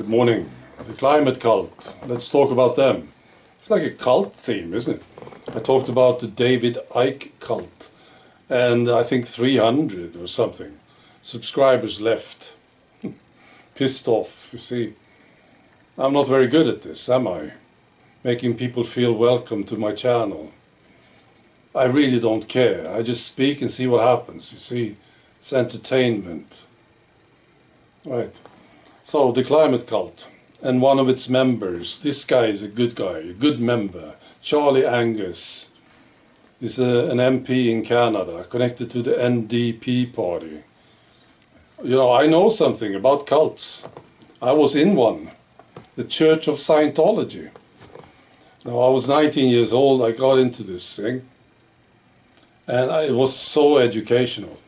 Good morning. The climate cult. Let's talk about them. It's like a cult theme, isn't it? I talked about the David Icke cult, and I think 300 or something subscribers left. Pissed off, you see. I'm not very good at this, am I? Making people feel welcome to my channel. I really don't care. I just speak and see what happens, you see. It's entertainment. Right. So, the climate cult, and one of its members, this guy is a good guy, a good member, Charlie Angus, is an MP in Canada, connected to the NDP party. You know, I know something about cults. I was in one, the Church of Scientology. Now, I was 19 years old, I got into this thing, and it was so educational,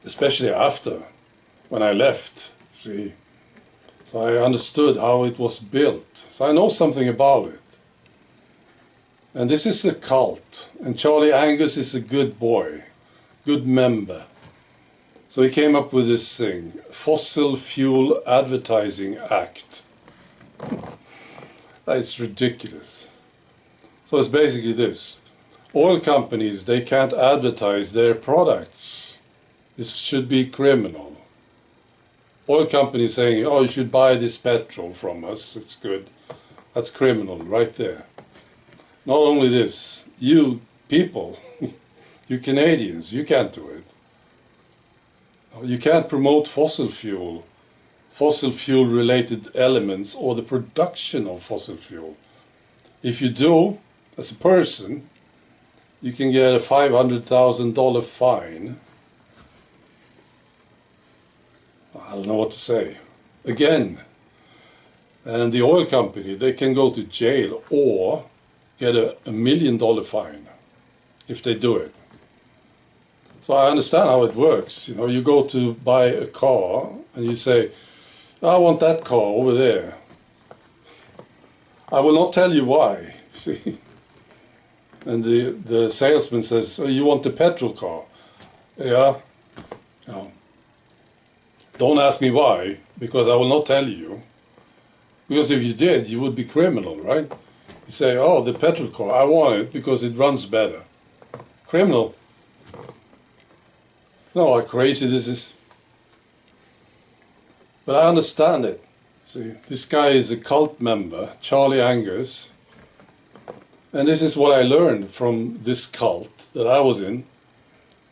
especially after. When I left, see, so I understood how it was built. So I know something about it. And this is a cult. And Charlie Angus is a good boy, good member. So he came up with this thing, Fossil Fuel Advertising Act. It's ridiculous. So it's basically this. Oil companies, they can't advertise their products. This should be criminal. Oil companies saying, oh, you should buy this petrol from us, it's good. That's criminal right there. Not only this, you people, you Canadians, you can't do it. You can't promote fossil fuel related elements or the production of fossil fuel. If you do, as a person, you can get a $500,000 fine. I don't know what to say. Again, and the oil company, they can go to jail or get a $1 million fine if they do it. So I understand how it works. You know, you go to buy a car and you say, I want that car over there. I will not tell you why, see. And the salesman says, oh, you want the petrol car? Yeah. No. Don't ask me why, because I will not tell you. Because if you did, you would be criminal, right? You say, oh, the petrol car, I want it because it runs better. Criminal. You know how crazy this is? But I understand it. See, this guy is a cult member, Charlie Angus. And this is what I learned from this cult that I was in.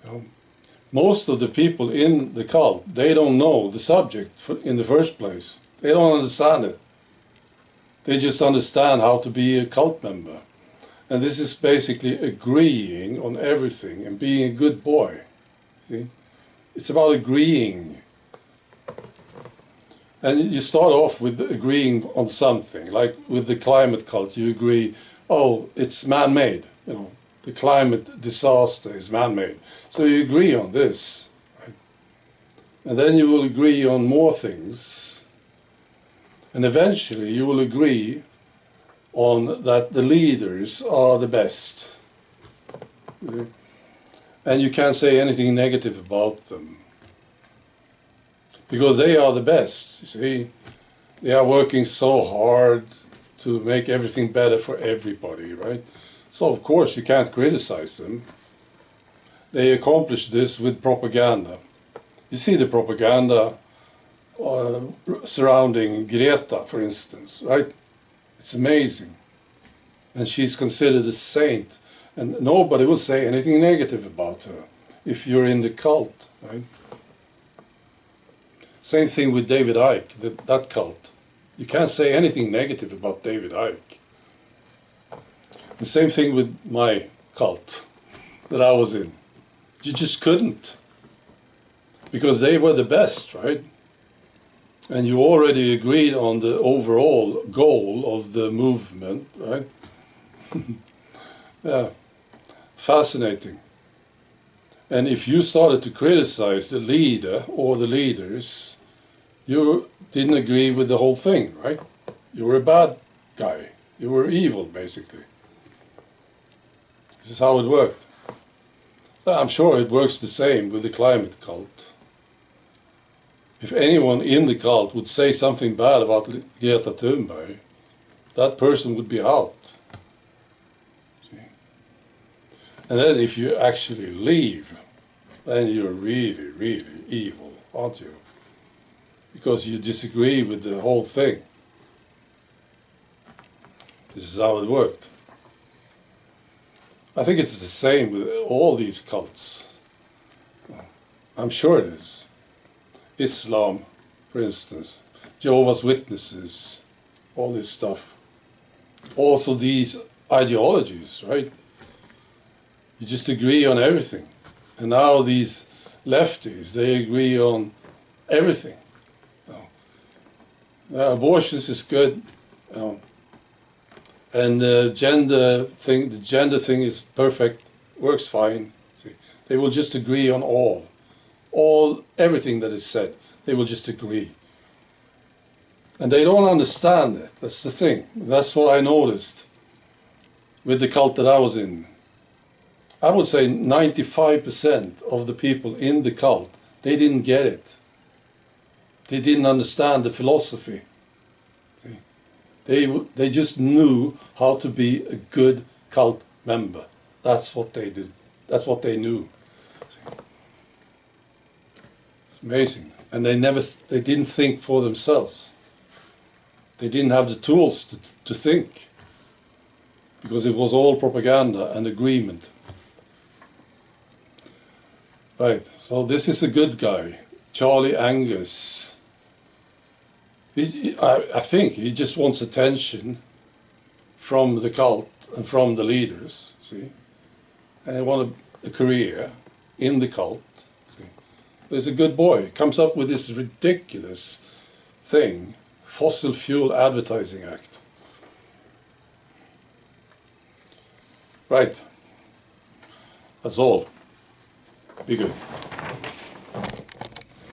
You know, most of the people in the cult, they don't know the subject in the first place. They don't understand it. They just understand how to be a cult member. And this is basically agreeing on everything and being a good boy. See? It's about agreeing. And you start off with agreeing on something. Like with the climate cult, you agree, oh, it's man-made, you know. The climate disaster is man-made. So you agree on this. Right? And then you will agree on more things. And eventually you will agree on that the leaders are the best. Okay? And you can't say anything negative about them. Because they are the best, you see. They are working so hard to make everything better for everybody, right? So of course you can't criticize them. They accomplish this with propaganda. You see the propaganda surrounding Greta, for instance, right? It's amazing. And she's considered a saint. And nobody will say anything negative about her if you're in the cult, right? Same thing with David Icke, that cult. You can't say anything negative about David Icke. The same thing with my cult that I was in. You just couldn't. Because they were the best, right? And you already agreed on the overall goal of the movement, right? Yeah, fascinating. And if you started to criticize the leader or the leaders, you didn't agree with the whole thing, right? You were a bad guy. You were evil, basically. This is how it worked. So I'm sure it works the same with the climate cult. if anyone in the cult would say something bad about Greta Thunberg, that person would be out. See? And then if you actually leave, then you're really, really evil, aren't you? Because you disagree with the whole thing. This is how it worked. I think it's the same with all these cults. I'm sure it is. Islam, for instance, Jehovah's Witnesses, all this stuff. Also these ideologies, right? You just agree on everything. And now these lefties, they agree on everything. Abortions is good. And the gender thing is perfect, works fine. See, they will just agree on everything that is said. They will just agree, and they don't understand it. That's the thing. That's what I noticed with the cult that I was in. I would say 95% of the people in the cult, they didn't get it. They didn't understand the philosophy. See? They just knew how to be a good cult member. That's what they did. That's what they knew. It's amazing. And they didn't think for themselves. They didn't have the tools to think. Because it was all propaganda and agreement. Right, so this is a good guy, Charlie Angus. I think he just wants attention from the cult and from the leaders, see? And he wants a career in the cult, see? He's a good boy. He comes up with this ridiculous thing, Fossil Fuel Advertising Act. Right, that's all. Be good.